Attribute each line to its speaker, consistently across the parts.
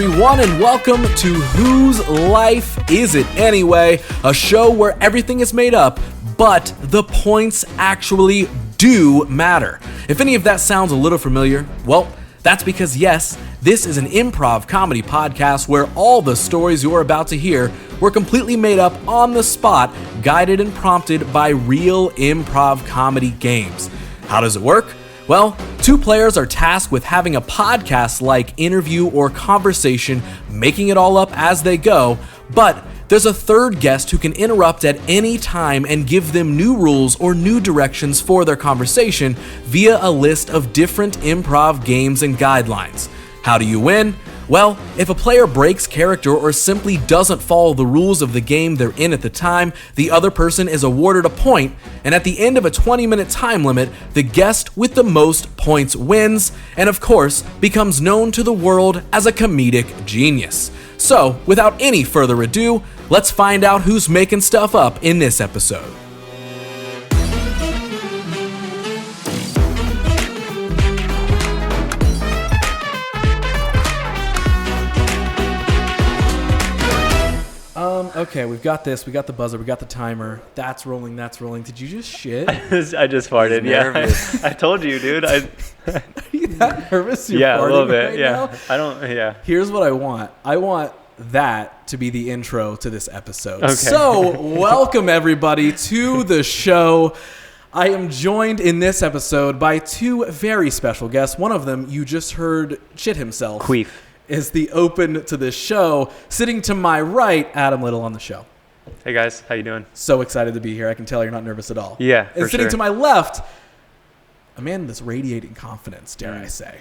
Speaker 1: everyone, and welcome to Whose Life Is It Anyway? A show where everything is made up, but the points actually do matter. If any of that sounds a little familiar, well, that's because yes, this is an improv comedy podcast where all the stories you're about to hear were completely made up on the spot, guided and prompted by real improv comedy games. How does it work? Well, two players are tasked with having a podcast-like interview or conversation, making it all up as they go, but there's a third guest who can interrupt at any time and give them new rules or new directions for their conversation via a list of different improv games and guidelines. How do you win? Well, if a player breaks character or simply doesn't follow the rules of the game they're in at the time, the other person is awarded a point, and at the end of a 20-minute time limit, the guest with the most points wins, and of course, becomes known to the world as a comedic genius. So, without any further ado, let's find out who's making stuff up in this episode. Okay, we've got this, we got the buzzer, we got the timer. That's rolling, that's rolling. Did you just shit?
Speaker 2: I just farted, yeah. I told you, dude.
Speaker 1: Are you that nervous? You're
Speaker 2: yeah, a little bit,
Speaker 1: right
Speaker 2: yeah.
Speaker 1: Now? Here's what I want. I want that to be the intro to this episode.
Speaker 2: Okay.
Speaker 1: So, welcome everybody to the show. I am joined in this episode by two very special guests. One of them you just heard shit himself.
Speaker 2: Queef.
Speaker 1: Is the open to this show. Sitting to my right, Adam Little on the show.
Speaker 2: Hey guys, how you doing?
Speaker 1: So excited to be here. I can tell you're not nervous at all.
Speaker 2: Yeah,
Speaker 1: and sitting
Speaker 2: sure.
Speaker 1: to my left, a man that's radiating confidence, dare I say.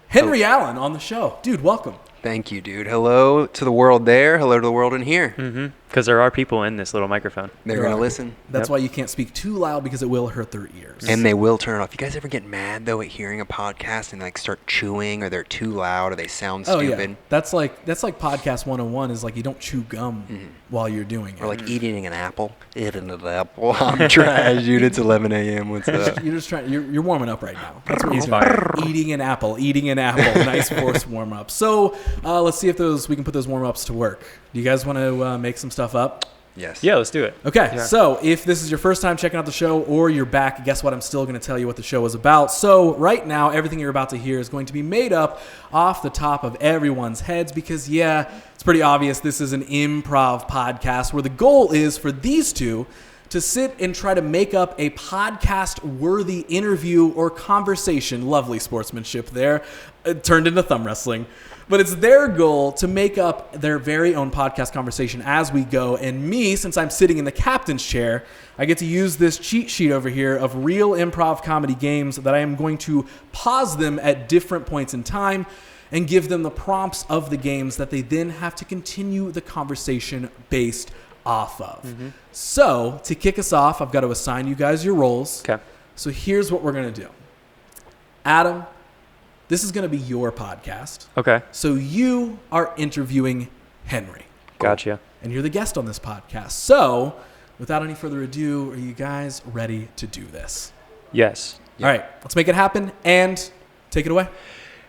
Speaker 1: Henry Allen on the show. Dude, welcome.
Speaker 3: Thank you, dude. Hello to the world there. Hello to the world in here.
Speaker 2: Mm-hmm. Because there are people in this little microphone.
Speaker 3: They're going to listen.
Speaker 1: That's why you can't speak too loud because it will hurt their ears.
Speaker 3: And they will turn it off. You guys ever get mad, though, at hearing a podcast and, like, start chewing or they're too loud or they sound stupid?
Speaker 1: Yeah. That's like podcast 101 is like you don't chew gum while you're doing it.
Speaker 3: Or like eating an apple. Eating an apple. I'm trash, dude. It's 11 a.m. What's up?
Speaker 1: You're just trying. You're warming up right now. That's what he's doing. Eating an apple. Nice forced warm up. So let's see if we can put those warm ups to work. Do you guys want to make some stuff up?
Speaker 3: Yes.
Speaker 2: Yeah, let's do it.
Speaker 1: Okay,
Speaker 2: yeah.
Speaker 1: So if this is your first time checking out the show or you're back, guess what? I'm still going to tell you what the show is about. So right now, everything you're about to hear is going to be made up off the top of everyone's heads because, yeah, it's pretty obvious this is an improv podcast where the goal is for these two to sit and try to make up a podcast-worthy interview or conversation. Lovely sportsmanship there. It turned into thumb wrestling. But it's their goal to make up their very own podcast conversation as we go. And me, since I'm sitting in the captain's chair, I get to use this cheat sheet over here of real improv comedy games that I am going to pause them at different points in time and give them the prompts of the games that they then have to continue the conversation based off of. Mm-hmm. So, to kick us off, I've got to assign you guys your roles.
Speaker 2: Okay.
Speaker 1: So here's what we're going to do. Adam, this is going to be your podcast.
Speaker 2: Okay.
Speaker 1: So you are interviewing Henry.
Speaker 2: Gotcha.
Speaker 1: And you're the guest on this podcast. So, without any further ado, are you guys ready to do this?
Speaker 2: Yes.
Speaker 1: All right. Let's make it happen and take it away.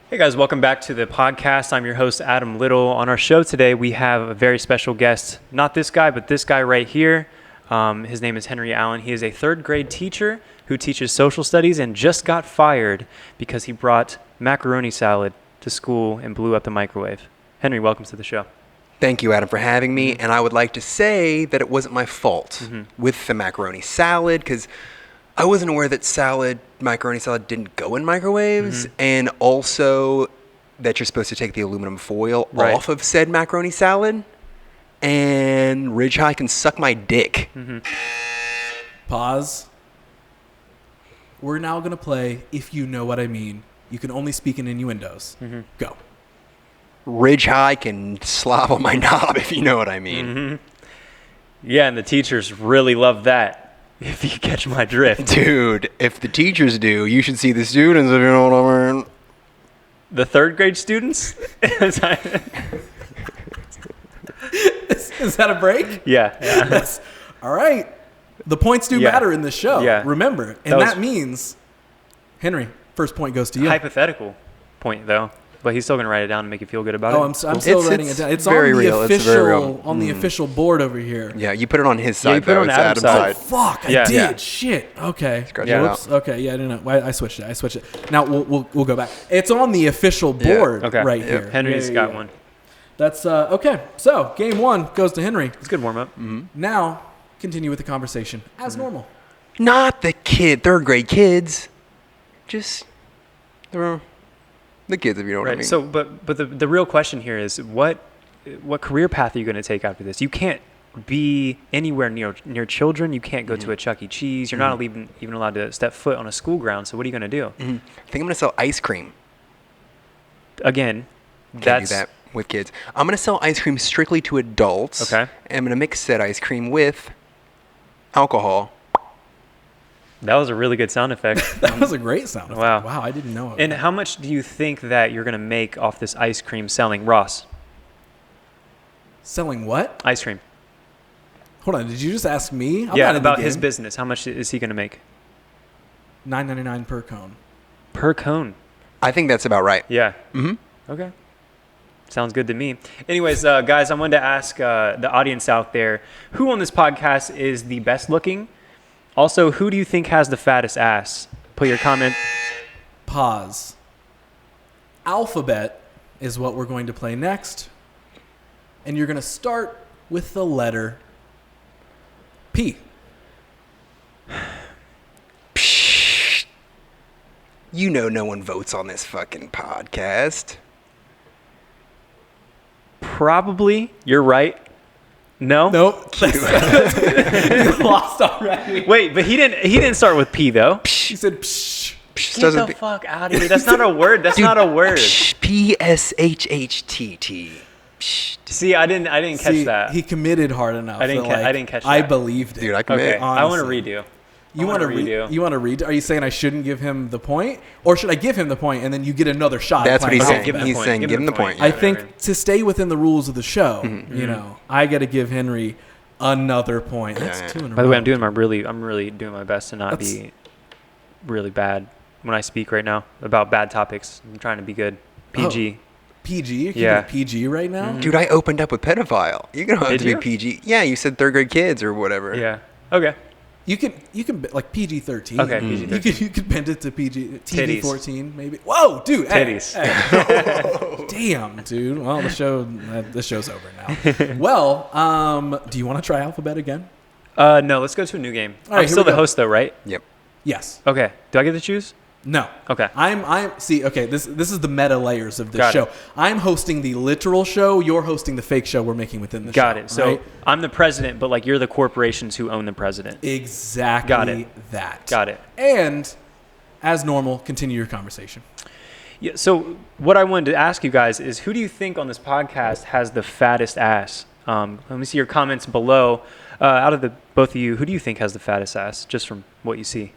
Speaker 2: Hey guys, welcome back to the podcast. I'm your host, Adam Little. On our show today, we have a very special guest. Not this guy, but this guy right here. His name is Henry Allen. He is a third grade teacher who teaches social studies and just got fired because he brought macaroni salad to school and blew up the microwave. Henry, welcome to the show.
Speaker 3: Thank you, Adam, for having me. And I would like to say that it wasn't my fault with the macaroni salad because I wasn't aware that macaroni salad didn't go in microwaves, and also that you're supposed to take the aluminum foil off of said macaroni salad, and Ridge High can suck my dick.
Speaker 1: Pause. We're now going to play If You Know What I Mean. You can only speak in innuendos. Go.
Speaker 3: Ridge High can slop on my knob, if you know what I mean.
Speaker 2: Yeah, and the teachers really love that. If you catch my drift.
Speaker 3: Dude, if the teachers do, you should see the students, if you know what I mean.
Speaker 2: The third grade students?
Speaker 1: Is that a break?
Speaker 2: Yeah.
Speaker 1: Yes. All right. The points do matter in this show.
Speaker 2: Yeah.
Speaker 1: Remember. And that means, Henry, first point goes to you.
Speaker 2: Hypothetical point, though. but he's still gonna write it down and make you feel good about it.
Speaker 1: I'm still writing it down. It's
Speaker 3: very
Speaker 1: on the
Speaker 3: real. It's very real.
Speaker 1: official on the official board over here.
Speaker 3: Yeah, you put it on his
Speaker 2: Yeah, you
Speaker 3: side,
Speaker 2: put it
Speaker 3: though.
Speaker 2: on
Speaker 3: It's
Speaker 2: Adam's
Speaker 3: Adam's
Speaker 2: side.
Speaker 3: side.
Speaker 1: Fuck, I
Speaker 2: Yeah.
Speaker 1: did.
Speaker 3: Yeah.
Speaker 1: Shit. Okay.
Speaker 3: Scratch
Speaker 2: Yeah.
Speaker 3: it
Speaker 1: Whoops.
Speaker 3: out.
Speaker 1: Okay. Yeah, I didn't know. I switched it. Now we'll go back. It's on the official
Speaker 3: Yeah.
Speaker 1: board
Speaker 2: Okay.
Speaker 1: right
Speaker 3: Yeah.
Speaker 1: here.
Speaker 2: Henry's
Speaker 1: Yeah,
Speaker 2: got
Speaker 1: yeah.
Speaker 2: one.
Speaker 1: That's okay. So game 1 goes to Henry.
Speaker 2: It's a good warm up.
Speaker 1: Now continue with the conversation as normal.
Speaker 3: Not the third grade kids. Just the kids, if you know what I
Speaker 2: Right.
Speaker 3: mean.
Speaker 2: So, but the real question here is what career path are you going to take after this? You can't be anywhere near children. You can't go to a Chuck E. Cheese. You're not even allowed to step foot on a school ground. So what are you going to do?
Speaker 3: I think I'm going to sell ice cream.
Speaker 2: Again,
Speaker 3: Can't
Speaker 2: that's
Speaker 3: do that with kids. I'm going to sell ice cream strictly to adults.
Speaker 2: Okay.
Speaker 3: And I'm going to mix said ice cream with alcohol.
Speaker 2: that was a really good sound effect.
Speaker 1: That was a great sound effect.
Speaker 2: Wow.
Speaker 1: Wow, I didn't know it.
Speaker 2: And how much do you think that you're going to make off this ice cream selling, Ross?
Speaker 1: Selling what?
Speaker 2: Ice cream.
Speaker 1: Hold on, did you just ask me? I'm
Speaker 2: Yeah,
Speaker 1: not in the
Speaker 2: about his
Speaker 1: game.
Speaker 2: business. How much is he going to make
Speaker 1: $9.99 per cone.
Speaker 2: per cone?
Speaker 3: I think that's about right.
Speaker 2: Yeah.
Speaker 3: Mm-hmm.
Speaker 2: Okay. Sounds good to me. Anyways, guys, I wanted to ask the audience out there, who on this podcast is the best looking? Also, who do you think has the fattest ass? Put your comment.
Speaker 1: Pause. Alphabet is what we're going to play next. And you're going to start with the letter P.
Speaker 3: You know no one votes on this fucking podcast.
Speaker 2: Probably. You're right. No?
Speaker 1: Nope. You lost already.
Speaker 2: Wait, but he didn't start with P though.
Speaker 1: He said psh.
Speaker 3: Psh,
Speaker 2: Get the fuck out of here. That's not a word. That's not a word.
Speaker 3: P-S-H-H-T-T.
Speaker 2: See, I didn't catch
Speaker 1: See,
Speaker 2: that.
Speaker 1: he committed hard enough.
Speaker 2: I didn't
Speaker 1: that,
Speaker 2: I didn't catch
Speaker 1: I
Speaker 2: that.
Speaker 1: believed it.
Speaker 3: Dude, I commit.
Speaker 2: Okay, I want to
Speaker 1: Honestly.
Speaker 2: redo.
Speaker 1: You want to redo? You want to read? Are you saying I shouldn't give him the point, or should I give him the point and then you get another shot?
Speaker 3: That's what
Speaker 1: playing
Speaker 3: he's
Speaker 2: Okay,
Speaker 3: saying.
Speaker 2: give him the
Speaker 3: He's
Speaker 2: point.
Speaker 3: saying give him the point.
Speaker 1: I
Speaker 2: Yeah,
Speaker 1: think
Speaker 2: whatever.
Speaker 1: to stay within the rules of the show,
Speaker 3: Mm-hmm.
Speaker 1: you know, I got to give Henry another point. That's
Speaker 3: Yeah.
Speaker 1: 2 in a
Speaker 2: By the way,
Speaker 1: row.
Speaker 2: I'm really doing my best to not
Speaker 1: That's-
Speaker 2: be really bad when I speak right now about bad topics. I'm trying to be good. PG.
Speaker 1: PG. You're keeping
Speaker 2: Yeah.
Speaker 1: it PG right now.
Speaker 3: Dude, I opened up with pedophile. You're going to have
Speaker 2: Did
Speaker 3: to
Speaker 2: you?
Speaker 3: be PG. Yeah, you said third grade kids or whatever.
Speaker 2: Yeah. Okay.
Speaker 1: You can like PG-13.
Speaker 2: Okay, PG-13.
Speaker 1: You could bend it to PG
Speaker 2: Titties.
Speaker 1: TV-14 maybe. Whoa, dude. hey,
Speaker 2: Titties.
Speaker 1: hey. Damn, dude. Well, the show's over now. Well, do you want to try alphabet again?
Speaker 2: No, let's go to a new game.
Speaker 1: All right,
Speaker 2: I'm
Speaker 1: here
Speaker 2: still
Speaker 1: we
Speaker 2: the
Speaker 1: go.
Speaker 2: host though, right?
Speaker 3: Yep.
Speaker 1: Yes.
Speaker 2: Okay. Do I get to choose?
Speaker 1: No.
Speaker 2: Okay.
Speaker 1: I'm see, okay, this is the meta layers of this
Speaker 2: Got
Speaker 1: show.
Speaker 2: it.
Speaker 1: I'm hosting the literal show, you're hosting the fake show we're making within the show.
Speaker 2: Got it. So
Speaker 1: right?
Speaker 2: I'm the president, but like you're the corporations who own the president.
Speaker 1: Exactly
Speaker 2: Got it.
Speaker 1: that.
Speaker 2: Got it.
Speaker 1: And as normal, continue your conversation.
Speaker 2: Yeah. So what I wanted to ask you guys is, who do you think on this podcast has the fattest ass? Let me see your comments below. Out of the both of you, who do you think has the fattest ass? Just from what you see.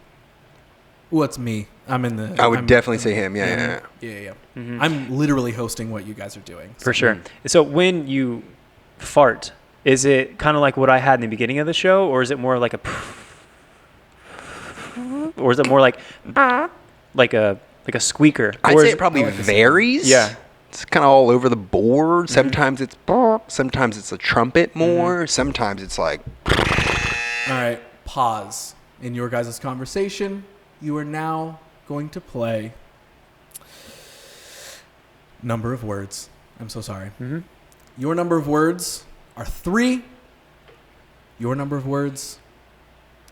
Speaker 1: What's me? I'm in the
Speaker 3: I would
Speaker 1: I'm-
Speaker 3: definitely say him. Yeah.
Speaker 1: Yeah. I'm literally hosting what you guys are doing.
Speaker 2: For sure. So when you fart, is it kind of like what I had in the beginning of the show, or is it more like or is it more like a squeaker?
Speaker 3: I'd
Speaker 2: Or
Speaker 3: say
Speaker 2: is
Speaker 3: it probably
Speaker 1: like the
Speaker 3: varies.
Speaker 2: Yeah.
Speaker 3: It's kind of all over the board. Sometimes it's sometimes it's a trumpet more. Sometimes it's like
Speaker 1: All right, pause in your guys' conversation. You are now going to play number of words. I'm so sorry.
Speaker 2: Mhm.
Speaker 1: Your number of words are 3. Your number of words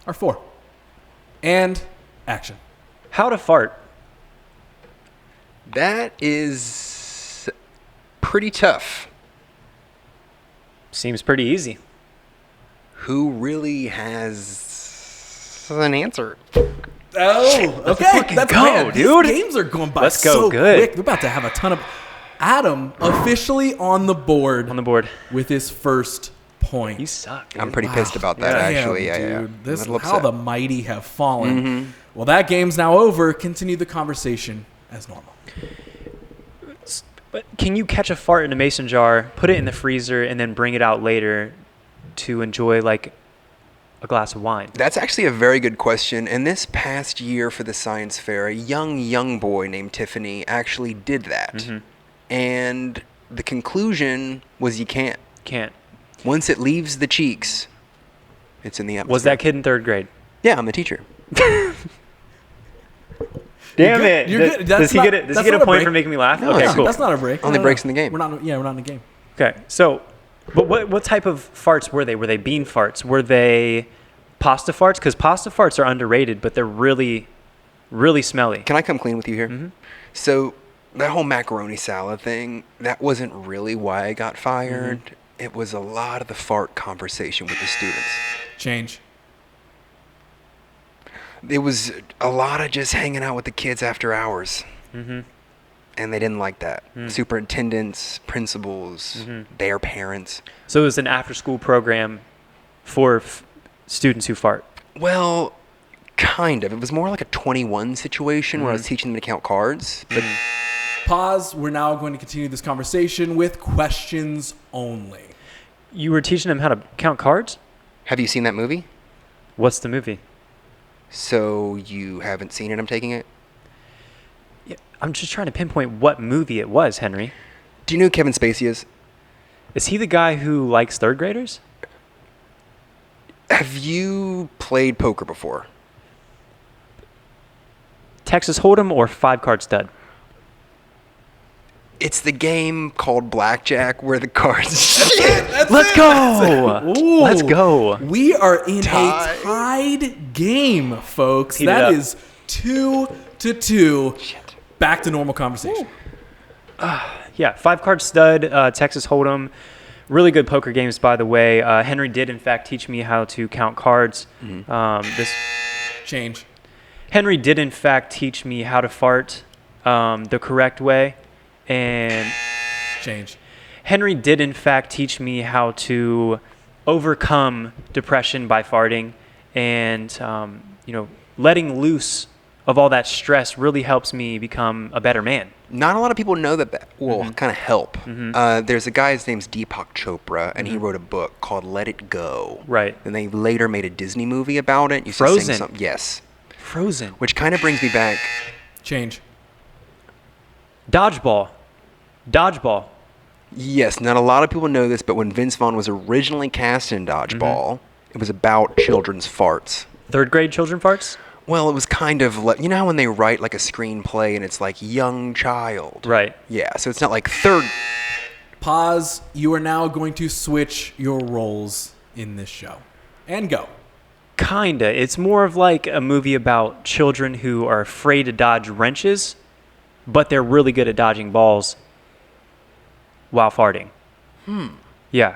Speaker 1: are 4. And action.
Speaker 2: How to fart?
Speaker 3: that is pretty tough.
Speaker 2: Seems pretty easy.
Speaker 3: Who really has an answer?
Speaker 1: Oh, okay.
Speaker 2: fucking
Speaker 1: That's
Speaker 2: go,
Speaker 1: man,
Speaker 2: dude.
Speaker 1: These games are going by
Speaker 2: Let's go
Speaker 1: so
Speaker 2: good.
Speaker 1: quick. We're about to have a ton of Adam officially on the board
Speaker 2: On the board.
Speaker 1: with his first point.
Speaker 2: You suck. Dude.
Speaker 3: I'm pretty pissed about that,
Speaker 1: Damn,
Speaker 3: actually. Yeah,
Speaker 1: dude.
Speaker 3: yeah.
Speaker 1: This
Speaker 3: I'm a
Speaker 1: is
Speaker 3: little
Speaker 1: how
Speaker 3: upset.
Speaker 1: the mighty have fallen. Well, that game's now over. Continue the conversation as normal.
Speaker 2: But can you catch a fart in a mason jar, put it in the freezer, and then bring it out later to enjoy like a glass of wine?
Speaker 3: That's actually a very good question. And this past year for the science fair, a young boy named Tiffany actually did that. and the conclusion was you can't.
Speaker 2: Can't.
Speaker 3: Once it leaves the cheeks, it's in the atmosphere.
Speaker 2: Was that kid in 3rd grade?
Speaker 3: Yeah, I'm the teacher.
Speaker 2: Damn it.
Speaker 1: You're good.
Speaker 2: Does he get a point for making me laugh?
Speaker 3: No,
Speaker 2: Okay,
Speaker 3: yeah,
Speaker 2: cool.
Speaker 1: That's not a break.
Speaker 3: Only breaks in the game.
Speaker 1: We're not in the game.
Speaker 2: Okay, so, but what type of farts were they? Were they bean farts? Were they pasta farts? Because pasta farts are underrated, but they're really, really smelly.
Speaker 3: Can I come clean with you here?
Speaker 2: Mm-hmm.
Speaker 3: So that whole macaroni salad thing, that wasn't really why I got fired.
Speaker 2: Mm-hmm.
Speaker 3: It was a lot of the fart conversation with the students.
Speaker 1: Change.
Speaker 3: It was a lot of just hanging out with the kids after hours.
Speaker 2: Mm-hmm.
Speaker 3: And they didn't like that. Superintendents, principals, their parents.
Speaker 2: So it was an after-school program for students who fart.
Speaker 3: Well, kind of. It was more like a 21 situation where I was teaching them to count cards. But
Speaker 1: Pause. We're now going to continue this conversation with questions only.
Speaker 2: You were teaching them how to count cards?
Speaker 3: have you seen that movie?
Speaker 2: What's the movie?
Speaker 3: So you haven't seen it, I'm taking it?
Speaker 2: Yeah, I'm just trying to pinpoint what movie it was, Henry.
Speaker 3: Do you know who Kevin Spacey is?
Speaker 2: Is he the guy who likes third graders?
Speaker 3: Have you played poker before?
Speaker 2: Texas Hold'em or 5-card stud?
Speaker 3: It's the game called Blackjack where the cards...
Speaker 2: Let's go!
Speaker 1: Ooh.
Speaker 2: Let's go.
Speaker 1: We are in
Speaker 3: Tie.
Speaker 1: a tied game, folks.
Speaker 2: Heat it
Speaker 1: That
Speaker 2: up.
Speaker 1: is 2-2.
Speaker 3: Shit.
Speaker 1: Back to normal conversation.
Speaker 2: Yeah, 5-card stud, Texas Hold'em. Really good poker games, by the way. Henry did, in fact, teach me how to count cards.
Speaker 1: Change.
Speaker 2: Henry did, in fact, teach me how to fart the correct way. And
Speaker 1: Change.
Speaker 2: Henry did, in fact, teach me how to overcome depression by farting. And, letting loose of all that stress really helps me become a better man.
Speaker 3: Not a lot of people know that will kind of help. There's a guy, his name's Deepak Chopra, and he wrote a book called Let It Go.
Speaker 2: Right.
Speaker 3: And they later made a Disney movie about it. Used to
Speaker 2: Frozen.
Speaker 3: sing something. Yes.
Speaker 2: Frozen.
Speaker 3: Which kind of brings me back.
Speaker 1: Change.
Speaker 2: Dodgeball.
Speaker 3: Yes, not a lot of people know this, but when Vince Vaughn was originally cast in Dodgeball, it was about children's farts.
Speaker 2: Third grade children farts?
Speaker 3: Well, it was kind of like, you know how when they write like a screenplay and it's like young child?
Speaker 2: Right.
Speaker 3: Yeah, so it's not like third.
Speaker 1: Pause. You are now going to switch your roles in this show. And go.
Speaker 2: Kinda. It's more of like a movie about children who are afraid to dodge wrenches, but they're really good at dodging balls while farting. Yeah.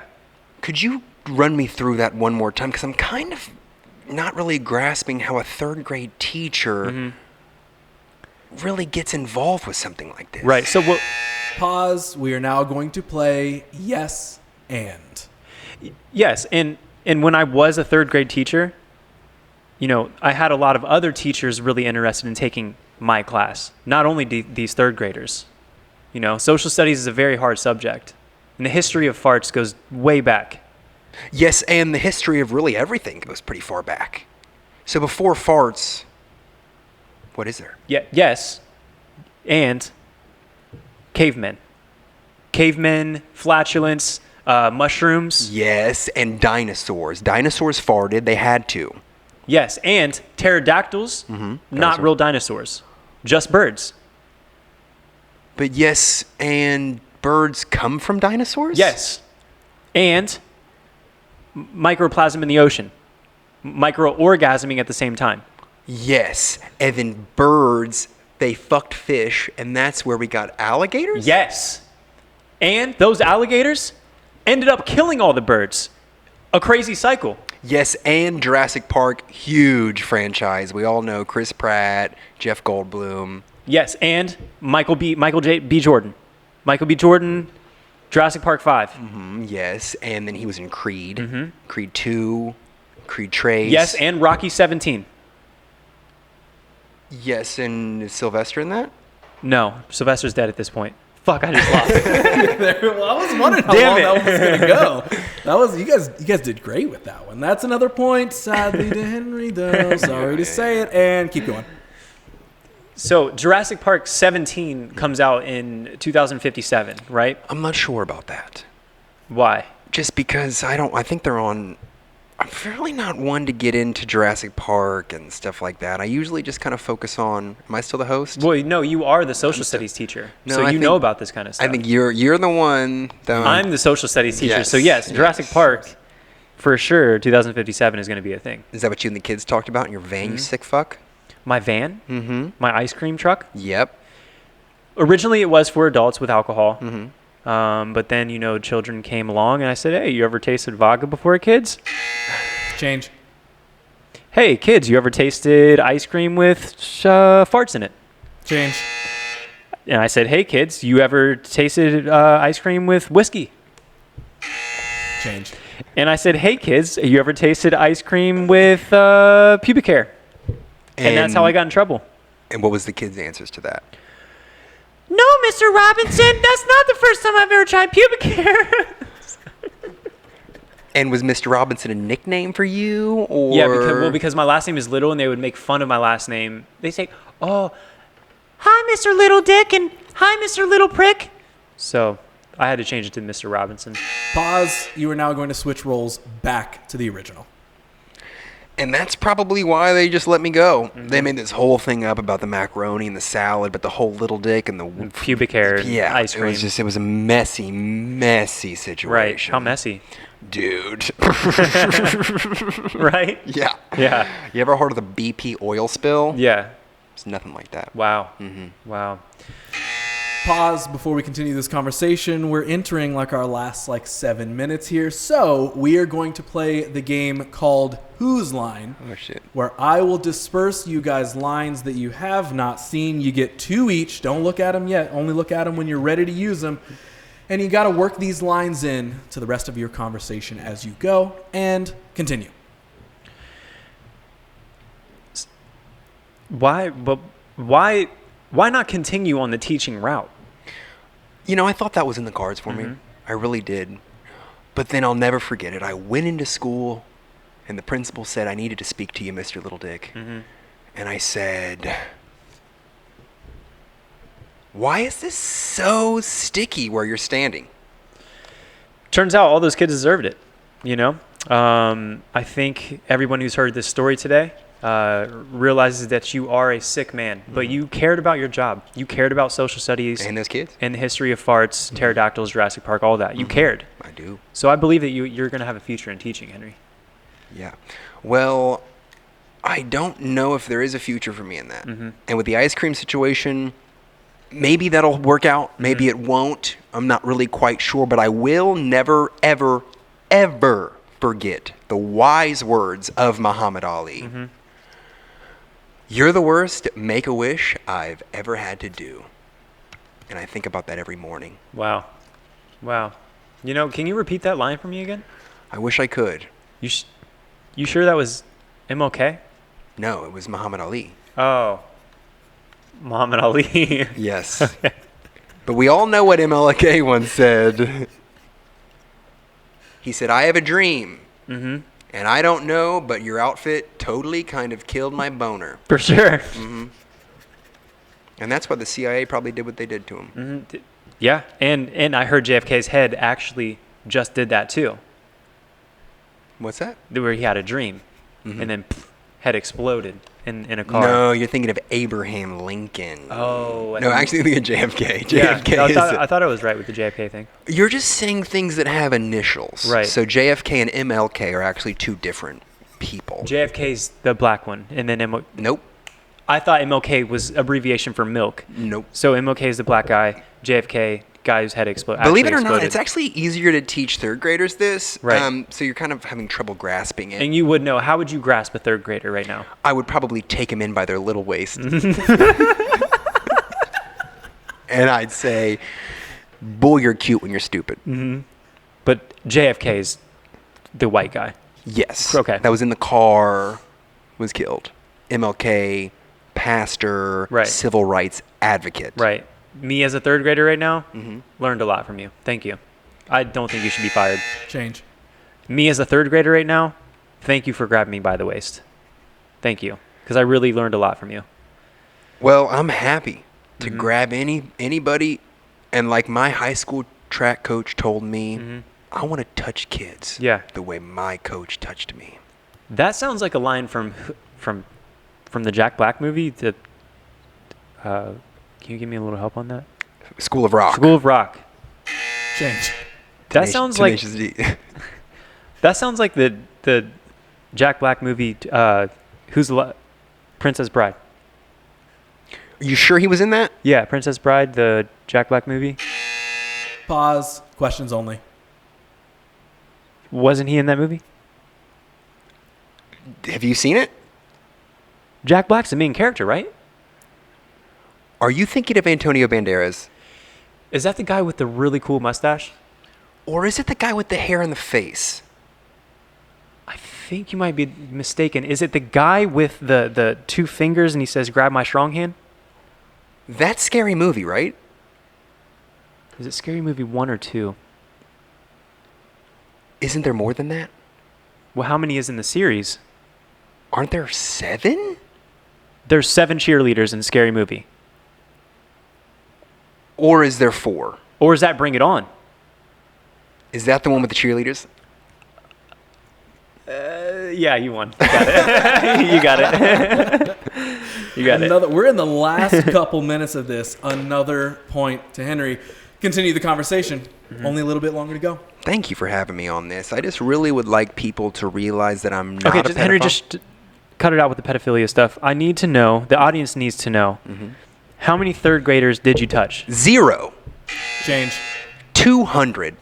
Speaker 3: Could you run me through that one more time? Because I'm kind of not really grasping how a third grade teacher really gets involved with something like this.
Speaker 2: Right. So what?
Speaker 1: Pause. We are now going to play yes and.
Speaker 2: Yes, and when I was a third grade teacher, I had a lot of other teachers really interested in taking my class. Not only these third graders. Social studies is a very hard subject, and the history of farts goes way back.
Speaker 3: Yes, and the history of really everything goes pretty far back. So before farts, what is there?
Speaker 2: Yeah. Yes, and cavemen, flatulence, mushrooms.
Speaker 3: Yes, and dinosaurs. Dinosaurs farted. They had to.
Speaker 2: Yes, and pterodactyls, not
Speaker 3: Dinosaur.
Speaker 2: real dinosaurs, just birds.
Speaker 3: But yes, and birds come from dinosaurs?
Speaker 2: Yes, and microplasm in the ocean, microorgasming at the same time.
Speaker 3: Yes, and then birds, they fucked fish, and that's where we got alligators?
Speaker 2: Yes, and those alligators ended up killing all the birds. A crazy cycle.
Speaker 3: Yes, and Jurassic Park, huge franchise. We all know Chris Pratt, Jeff Goldblum.
Speaker 2: Yes, and Michael B. Jordan. Michael B. Jordan, Jurassic Park 5.
Speaker 3: Yes, and then he was in Creed, Creed 2, Creed Trace.
Speaker 2: Yes, and Rocky 17.
Speaker 3: Yes, and is Sylvester in that?
Speaker 2: No, Sylvester's dead at this point. Fuck, I just lost.
Speaker 1: Well, I was wondering how
Speaker 2: Damn
Speaker 1: long
Speaker 2: it.
Speaker 1: that was going to go. That was you guys did great with that one. That's another point, sadly, to Henry, though. Sorry to say it. And keep going.
Speaker 2: So Jurassic Park 17 comes out in 2057, right?
Speaker 3: I'm not sure about that.
Speaker 2: Why?
Speaker 3: Just because I think they're on. I'm fairly not one to get into Jurassic Park and stuff like that. I usually just kind of focus on. Am I still the host?
Speaker 2: Well, no, you are the social studies teacher,
Speaker 3: No,
Speaker 2: so
Speaker 3: I
Speaker 2: you
Speaker 3: think-
Speaker 2: know about this kind of stuff.
Speaker 3: I think you're the one.
Speaker 2: I'm the social studies teacher,
Speaker 3: Yes,
Speaker 2: so yes, Jurassic
Speaker 3: yes.
Speaker 2: Park, for sure, 2057 is going to be a thing.
Speaker 3: Is that what you and the kids talked about in your van? You sick fuck.
Speaker 2: My van, my ice cream truck.
Speaker 3: Yep.
Speaker 2: Originally, it was for adults with alcohol, but then children came along, and I said, "Hey, you ever tasted vodka before, kids?
Speaker 1: Change.
Speaker 2: Hey, kids, you ever tasted ice cream with farts in it?"
Speaker 1: Change.
Speaker 2: And I said, "Hey, kids, you ever tasted ice cream with whiskey?"
Speaker 1: Change.
Speaker 2: And I said, "Hey, kids, you ever tasted ice cream with pubic hair?" And that's how I got in trouble.
Speaker 3: And what was the kids' answers to that?
Speaker 2: No, Mr. Robinson, that's not the first time I've ever tried pubic hair.
Speaker 3: And was Mr. Robinson a nickname for you, or?
Speaker 2: Yeah, because my last name is Little, and they would make fun of my last name. They say, "Oh, hi, Mr. Little Dick," and "Hi, Mr. Little Prick." So I had to change it to Mr. Robinson.
Speaker 1: Pause. You are now going to switch roles back to the original.
Speaker 3: And that's probably why they just let me go. They made this whole thing up about the macaroni and the salad, but the whole little dick and the
Speaker 2: Pubic hair and ice cream.
Speaker 3: It was a messy situation.
Speaker 2: Right. How messy.
Speaker 3: Dude.
Speaker 2: Right?
Speaker 3: Yeah.
Speaker 2: Yeah.
Speaker 3: You ever heard of the BP oil spill?
Speaker 2: Yeah.
Speaker 3: It's nothing like that.
Speaker 2: Wow. Wow.
Speaker 1: Pause before we continue this conversation. We're entering our last 7 minutes here. So we are going to play the game called Whose Line,
Speaker 3: Oh, shit.
Speaker 1: where I will disperse you guys lines that you have not seen. You get 2 each. Don't look at them yet. Only look at them when you're ready to use them. And you got to work these lines in to the rest of your conversation as you go and continue.
Speaker 2: Why not continue on the teaching route?
Speaker 3: I thought that was in the cards for me. I really did. But then I'll never forget it. I went into school, and the principal said, "I needed to speak to you, Mr. Little Dick." And I said, "Why is this so sticky where you're standing?"
Speaker 2: Turns out all those kids deserved it, I think everyone who's heard this story today realizes that you are a sick man, but you cared about your job. You cared about social studies.
Speaker 3: And those kids?
Speaker 2: And the history of farts, pterodactyls, Jurassic Park, all that. You cared.
Speaker 3: I do.
Speaker 2: So I believe that you're going to have a future in teaching, Henry.
Speaker 3: Yeah. Well, I don't know if there is a future for me in that. And with the ice cream situation, maybe that'll work out. Maybe it won't. I'm not really quite sure, but I will never, ever, ever forget the wise words of Muhammad Ali. You're the worst make-a-wish I've ever had to do. And I think about that every morning.
Speaker 2: Wow. Can you repeat that line for me again?
Speaker 3: I wish I could.
Speaker 2: You sure that was MLK?
Speaker 3: No, it was Muhammad Ali.
Speaker 2: Oh. Muhammad Ali.
Speaker 3: Yes. Okay. But we all know what MLK once said. He said, "I have a dream. And I don't know, but your outfit totally kind of killed my boner."
Speaker 2: For sure.
Speaker 3: And that's why the CIA probably did what they did to him.
Speaker 2: Yeah, and I heard JFK's head actually just did that too.
Speaker 3: What's that?
Speaker 2: Where he had a dream, and then head exploded in a car.
Speaker 3: No, you're thinking of Abraham Lincoln.
Speaker 2: Oh.
Speaker 3: No, actually think of JFK.
Speaker 2: Yeah,
Speaker 3: JFK
Speaker 2: no,
Speaker 3: is
Speaker 2: I thought I was right with the JFK thing.
Speaker 3: You're just saying things that have initials.
Speaker 2: Right.
Speaker 3: So JFK and MLK are actually two different people.
Speaker 2: JFK's the black one, and then
Speaker 3: Nope.
Speaker 2: I thought MLK was abbreviation for milk.
Speaker 3: Nope.
Speaker 2: So MLK is the black guy, JFK, guy whose head exploded.
Speaker 3: Believe it or not, it's actually easier to teach third graders this.
Speaker 2: Right.
Speaker 3: So you're kind of having trouble grasping it.
Speaker 2: And you would know. How would you grasp a third grader right now?
Speaker 3: I would probably take them in by their little waist. And I'd say, "Boy, you're cute when you're stupid."
Speaker 2: But JFK's the white guy.
Speaker 3: Yes.
Speaker 2: Okay.
Speaker 3: That was in the car, was killed. MLK, pastor,
Speaker 2: Right.
Speaker 3: civil rights advocate.
Speaker 2: Right. Me as a third grader right now, learned a lot from you. Thank you. I don't think you should be fired.
Speaker 1: Change.
Speaker 2: Me as a third grader right now, thank you for grabbing me by the waist. Thank you. Because I really learned a lot from you.
Speaker 3: Well, I'm happy to grab anybody, and like my high school track coach told me, I want to touch kids.
Speaker 2: Yeah.
Speaker 3: The way my coach touched me.
Speaker 2: That sounds like a line from the Jack Black movie. Can you give me a little help on that?
Speaker 3: School of Rock.
Speaker 2: School of Rock.
Speaker 1: Change.
Speaker 2: That sounds like
Speaker 3: Tenacious D.
Speaker 2: that sounds like the Jack Black movie. Princess Bride.
Speaker 3: Are you sure he was in that?
Speaker 2: Yeah, Princess Bride, the Jack Black movie.
Speaker 1: Pause. Questions only.
Speaker 2: Wasn't he in that movie?
Speaker 3: Have you seen it?
Speaker 2: Jack Black's the main character, right?
Speaker 3: Are you thinking of Antonio Banderas?
Speaker 2: Is that the guy with the really cool mustache?
Speaker 3: Or is it the guy with the hair on the face?
Speaker 2: I think you might be mistaken. Is it the guy with the two fingers and he says, "Grab my strong hand"?
Speaker 3: That's Scary Movie, right?
Speaker 2: Is it Scary Movie 1 or 2?
Speaker 3: Isn't there more than that?
Speaker 2: Well, how many is in the series?
Speaker 3: Aren't there 7?
Speaker 2: There's 7 cheerleaders in Scary Movie.
Speaker 3: Or is there 4?
Speaker 2: Or is that Bring It On?
Speaker 3: Is that the one with the cheerleaders?
Speaker 2: Yeah, you won. You got it. You got it. You got it.
Speaker 1: We're in the last couple minutes of this. Another point to Henry. Continue the conversation. Only a little bit longer to go.
Speaker 3: Thank you for having me on this. I just really would like people to realize that I'm not
Speaker 2: Okay,
Speaker 3: a pedophile.
Speaker 2: Henry, just cut it out with the pedophilia stuff. I need to know, the audience needs to know, how many third graders did you touch?
Speaker 3: 0.
Speaker 1: Change.
Speaker 3: 200.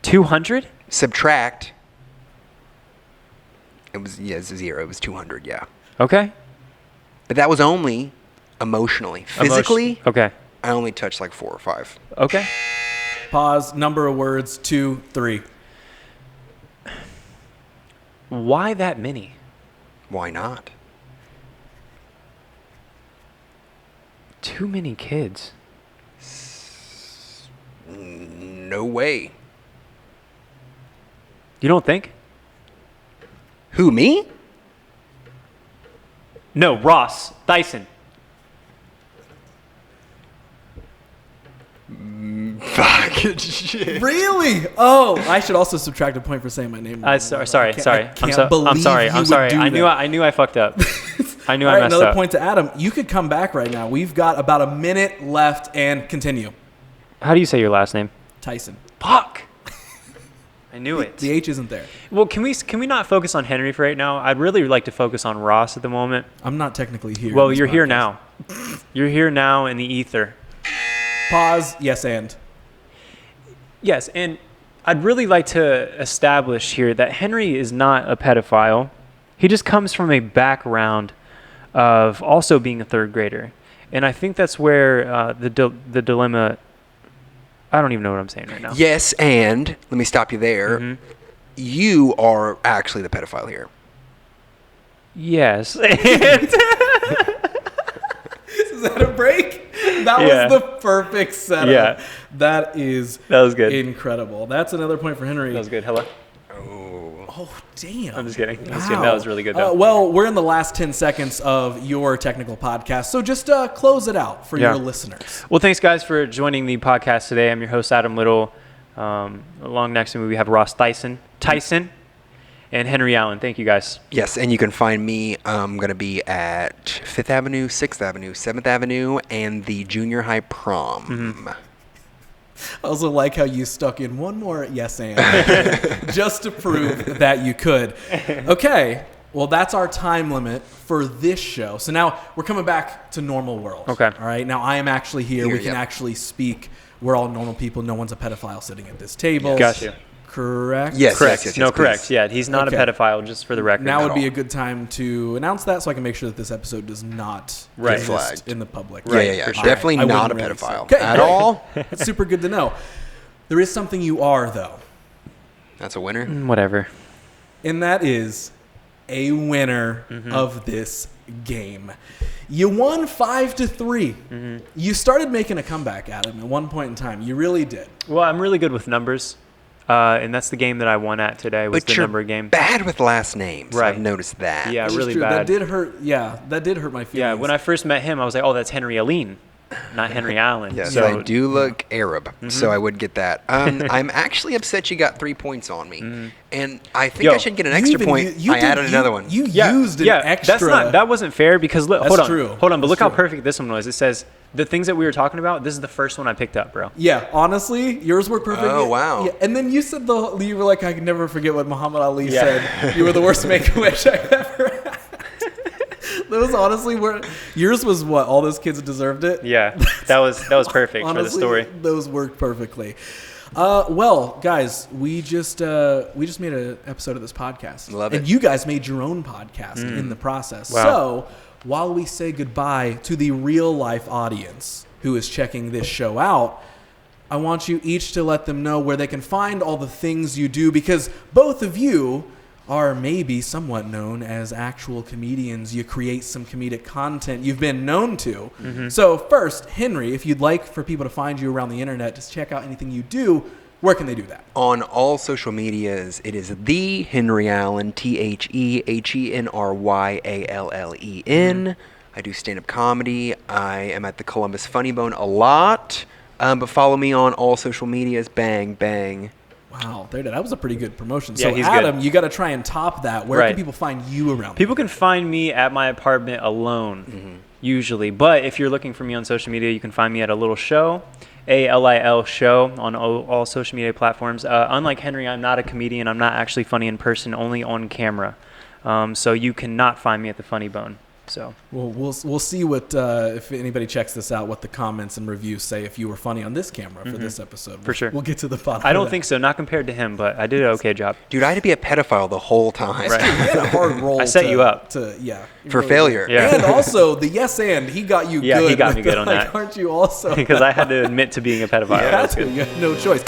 Speaker 2: 200?
Speaker 3: Subtract. It's 0. It was 200, yeah.
Speaker 2: Okay.
Speaker 3: But that was only emotionally. Physically,
Speaker 2: Okay.
Speaker 3: I only touched like 4 or 5.
Speaker 2: Okay.
Speaker 1: Pause. Number of words. 2, 3.
Speaker 2: Why that many?
Speaker 3: Why not?
Speaker 2: Too many kids.
Speaker 3: No way.
Speaker 2: You don't think?
Speaker 3: Who, me?
Speaker 2: No, Ross Dyson.
Speaker 3: Fucking shit.
Speaker 1: Really? Oh, I should also subtract a point for saying my name.
Speaker 2: Sorry. I'm
Speaker 1: believe
Speaker 2: sorry.
Speaker 1: you
Speaker 2: I'm
Speaker 1: would
Speaker 2: sorry.
Speaker 1: do
Speaker 2: I knew I fucked up. I knew
Speaker 1: All
Speaker 2: I
Speaker 1: right,
Speaker 2: messed
Speaker 1: another
Speaker 2: up.
Speaker 1: point to Adam. You could come back right now. We've got about a minute left and continue.
Speaker 2: How do you say your last name?
Speaker 1: Tyson.
Speaker 2: Fuck. I knew it.
Speaker 1: The H isn't there.
Speaker 2: Well, can we not focus on Henry for right now? I'd really like to focus on Ross at the moment.
Speaker 1: I'm not technically here.
Speaker 2: Well,
Speaker 1: in this
Speaker 2: you're here
Speaker 1: podcast.
Speaker 2: now. You're here now in the ether.
Speaker 1: Pause. Yes, and.
Speaker 2: Yes, and I'd really like to establish here that Henry is not a pedophile. He just comes from a background of also being a third grader. And I think that's where the dilemma... I don't even know what I'm saying right now.
Speaker 3: Yes, and let me stop you there. You are actually the pedophile here.
Speaker 2: Yes.
Speaker 1: Is that a break? That
Speaker 2: Yeah.
Speaker 1: was the perfect setup.
Speaker 2: Yeah.
Speaker 1: That
Speaker 2: was good.
Speaker 1: Incredible. That's another point for Henry.
Speaker 2: That was good. Hello?
Speaker 1: Oh, damn.
Speaker 2: I'm just kidding. I'm just
Speaker 1: Wow.
Speaker 2: kidding. That was really good, though.
Speaker 1: Well, we're in the last 10 seconds of your technical podcast, so just close it out for
Speaker 2: Yeah.
Speaker 1: your listeners.
Speaker 2: Well, thanks, guys, for joining the podcast today. I'm your host, Adam Little. Along next to me, we have Ross Tyson, and Henry Allen. Thank you, guys.
Speaker 3: Yes, and you can find me. I'm going to be at 5th Avenue, 6th Avenue, 7th Avenue, and the junior high prom.
Speaker 1: I also like how you stuck in one more yes and just to prove that you could. Okay, well, that's our time limit for this show. So now we're coming back to normal world.
Speaker 2: Okay.
Speaker 1: All right, now I am actually here. We can
Speaker 3: yep.
Speaker 1: actually speak. We're all normal people. No one's a pedophile sitting at this table.
Speaker 2: Got you.
Speaker 1: Correct?
Speaker 3: Yes.
Speaker 2: Correct. No,
Speaker 3: please.
Speaker 2: correct. Yeah, he's not
Speaker 1: Okay.
Speaker 2: a pedophile, just for the record.
Speaker 1: Now would be
Speaker 3: all.
Speaker 1: a good time to announce that so I can make sure that this episode does not
Speaker 2: Right.
Speaker 1: exist
Speaker 3: Flagged.
Speaker 1: in the public.
Speaker 3: Yeah.
Speaker 2: for sure.
Speaker 3: Definitely
Speaker 1: I
Speaker 3: not a
Speaker 1: wouldn't really say.
Speaker 3: pedophile
Speaker 1: Okay,
Speaker 3: at
Speaker 1: great.
Speaker 3: all.
Speaker 1: That's super good to know. There is something you are, though,
Speaker 3: That's a winner.
Speaker 2: Whatever.
Speaker 1: and that is a winner of this game. You won 5-3. You started making a comeback, Adam, at one point in time. You really did.
Speaker 2: Well, I'm really good with numbers. And that's the game that I won at today. Was
Speaker 3: But
Speaker 2: the
Speaker 3: you're
Speaker 2: number game.
Speaker 3: bad with last names.
Speaker 2: Right.
Speaker 3: I've noticed that.
Speaker 2: Yeah,
Speaker 1: It's
Speaker 2: really
Speaker 1: true. That
Speaker 2: bad.
Speaker 1: did hurt. Yeah, that did hurt my feelings.
Speaker 2: Yeah, when I first met him, I was like, oh, that's Henry Aline, not Henry Allen.
Speaker 3: Yes,
Speaker 2: So
Speaker 3: I do look Arab, so I would get that. I'm actually upset you got 3 points on me, and I think
Speaker 2: Yo,
Speaker 3: I should get an extra point. I added another one.
Speaker 1: You used an extra.
Speaker 2: That wasn't fair because look,
Speaker 1: That's
Speaker 2: hold on,
Speaker 1: true.
Speaker 2: hold on. But
Speaker 1: That's
Speaker 2: look how
Speaker 1: true.
Speaker 2: perfect this one was. It says the things that we were talking about. This is the first one I picked up, bro.
Speaker 1: Yeah, honestly, yours were perfect.
Speaker 3: Oh, wow.
Speaker 1: Yeah, and then you said you were like, I can never forget what Muhammad Ali said. You were the worst Make-A-Wish I ever had. That was honestly where yours was. What, all those kids deserved it?
Speaker 2: Yeah, that was perfect
Speaker 1: Honestly,
Speaker 2: for the story.
Speaker 1: Those worked perfectly. Well, guys, we just made an episode of this podcast.
Speaker 3: Love it.
Speaker 1: And you guys made your own podcast in the process.
Speaker 2: Wow.
Speaker 1: So while we say goodbye to the real life audience who is checking this show out, I want you each to let them know where they can find all the things you do, because both of you are maybe somewhat known as actual comedians. You create some comedic content you've been known to. So first, Henry, if you'd like for people to find you around the internet, just check out anything you do, where can they do that?
Speaker 3: On all social medias, it is the Henry Allen, TheHenryAllen. I do stand-up comedy. I am at the Columbus Funny Bone a lot, but follow me on all social medias. Bang, bang.
Speaker 1: Wow, that was a pretty good promotion.
Speaker 2: Yeah,
Speaker 1: So
Speaker 2: he's
Speaker 1: Adam,
Speaker 2: good.
Speaker 1: you got to try and top that. Where
Speaker 2: Right.
Speaker 1: can people find you around?
Speaker 2: People can find me at my apartment alone, usually. But if you're looking for me on social media, you can find me at a little show, ALIL show, on all social media platforms. Unlike Henry, I'm not a comedian. I'm not actually funny in person, only on camera. So you cannot find me at the Funny Bone. So
Speaker 1: We'll see what if anybody checks this out, what the comments and reviews say if you were funny on this camera for this episode.
Speaker 2: For sure.
Speaker 1: We'll get to the bottom.
Speaker 2: I don't
Speaker 1: of
Speaker 2: think so. Not compared to him, but I did an okay job.
Speaker 3: Dude, I had to be a pedophile the whole time.
Speaker 1: that. You had a hard role.
Speaker 2: I set you up.
Speaker 1: you
Speaker 3: For
Speaker 1: really
Speaker 3: failure.
Speaker 1: did.
Speaker 2: Yeah.
Speaker 1: And also the yes and he got you
Speaker 2: Yeah,
Speaker 1: good.
Speaker 2: he got me
Speaker 1: with
Speaker 2: good
Speaker 1: the,
Speaker 2: on
Speaker 1: like,
Speaker 2: that.
Speaker 1: Aren't you also?
Speaker 2: Because I had to admit to being a pedophile.
Speaker 1: You had
Speaker 2: That's
Speaker 1: to.
Speaker 2: good.
Speaker 1: You had no choice.